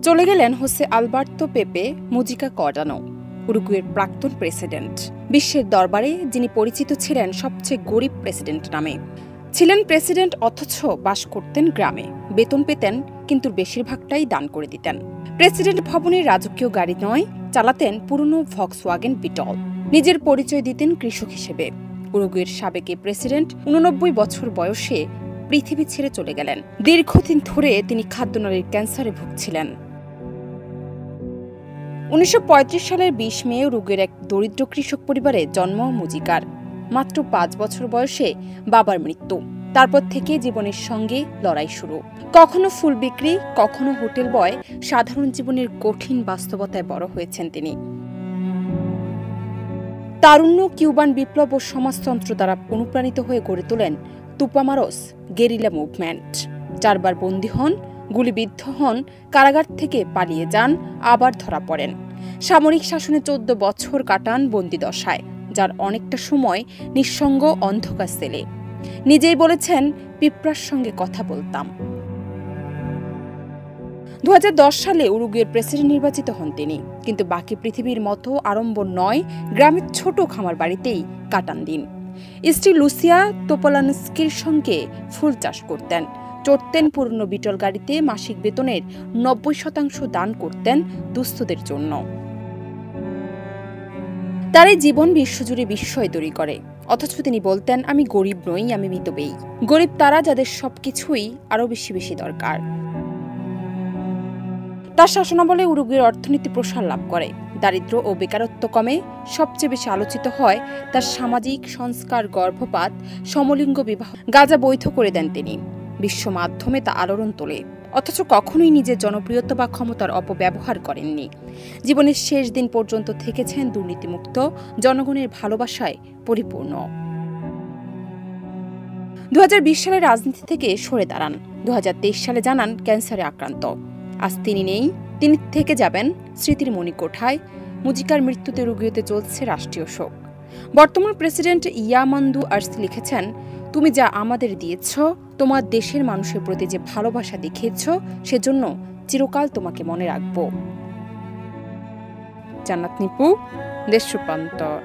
চলে গেলেন Jose Alberto পেপে মুজিকা কর্ডানো, উরুগুয়ের প্রাক্তন প্রেসিডেন্ট। বিশ্বের দরবারে যিনি পরিচিত ছিলেন সবচেয়ে গরিব প্রেসিডেন্ট নামে। ছিলেন প্রেসিডেন্ট অথচ বাস করতেন গ্রামে, বেতন পেতেন কিন্তু বেশিরভাগটাই দান করে দিতেন। প্রেসিডেন্ট ভবনের রাজকীয় গাড়ি নয়, চালাতেন পুরনো ভক্সওয়াগেন বিটল। নিজের পরিচয় দিতেন কৃষক হিসেবে। উরুগুয়ের সাবেক প্রেসিডেন্ট 89 বছর বয়সে পৃথিবী ছেড়ে চলে গেলেন। দীর্ঘদিন ধরে তিনি খাদ্যনালীর ক্যান্সারে ভুগছিলেন। 1935 সালের 20 মে উরুগুয়ের এক দরিদ্র কৃষক পরিবারে জন্ম মুজিকার। মাত্র 5 বছর বয়সে বাবার মৃত্যু। তারপর থেকে জীবনের সঙ্গে লড়াই শুরু। কখনো ফুল বিক্রি, কখনো হোটেল বয়, সাধারণ জীবনের কঠিন বাস্তবতায় বড় হয়েছেন তিনি। তারুণ্য, কিউবান বিপ্লব ও সমাজতন্ত্র দ্বারা অনুপ্রাণিত হয়ে গড়ে তোলেন তুপামারোস গেরিলা মুভমেন্ট। 4 বার বন্দী হন, গুলিবিদ্ধ হন, কারাগার থেকে পালিয়ে যান, আবার ধরা পড়েন। সামরিক শাসনে 14 বছর কাটান বন্দিদশায়, যার অনেকটা সময় নিঃসঙ্গ অন্ধকার সেলে। নিজেই বলেছেন, পিঁপড়ার সঙ্গে কথা বলতাম। 2010 সালে উরুগুয়ের প্রেসিডেন্ট নির্বাচিত হন তিনি, কিন্তু বাকি পৃথিবীর মতো আড়ম্বর নয়, গ্রামের ছোট খামার বাড়িতেই কাটান দিন। স্ত্রী লুসিয়া তোপোলানস্কির সঙ্গে ফুল চাষ করতেন, চড়তেন পুরনো বিটল গাড়িতে, মাসিক বেতনের 90% দান করতেন দুস্থদের জন্য। তার এই জীবন বিশ্বজুড়ে বিস্ময় তৈরি করে। অথচ তিনি বলতেন, আমি গরিব নই, আমি মিতব্যয়ী। গরিব তারা যাদের সবকিছুই আরও বেশি দরকার। তার শাসনামলে উরুগুয়ের অর্থনীতি প্রসার লাভ করে, দারিদ্র্য ও বেকারত্ব কমে। সবচেয়ে বেশি আলোচিত হয় তার সামাজিক সংস্কার, গর্ভপাত, সমলিঙ্গ বিবাহ, গাঁজা বৈধ করে দেন তিনি। বিশ্ব মাধ্যমে তা আলোড়ন তোলে। অথচ কখনোই নিজের জনপ্রিয়তা বা ক্ষমতার অপব্যবহার করেননি। জীবনের শেষ দিন পর্যন্ত থেকেছেন দুর্নীতিমুক্ত, জনগণের ভালোবাসায় পরিপূর্ণ। 2020 সালে রাজনীতি থেকে সরে দাঁড়ান। 2023 সালে জানান ক্যান্সারে আক্রান্ত। আজ তিনি নেই, তিনি থেকে যাবেন স্মৃতির মণিকোঠায়। মুজিকার মৃত্যুতে উরুগুয়েতে চলছে রাষ্ট্রীয় শোক। বর্তমান প্রেসিডেন্ট ইয়ামান্দু আরসি লিখেছেন, তুমি যা আমাদের দিয়েছ, তোমার দেশের মানুষের প্রতি যে ভালোবাসা দেখিয়েছ, সেজন্য চিরকাল তোমাকে মনে রাখব। জান্নাত নিপু, দেশ রূপান্তর।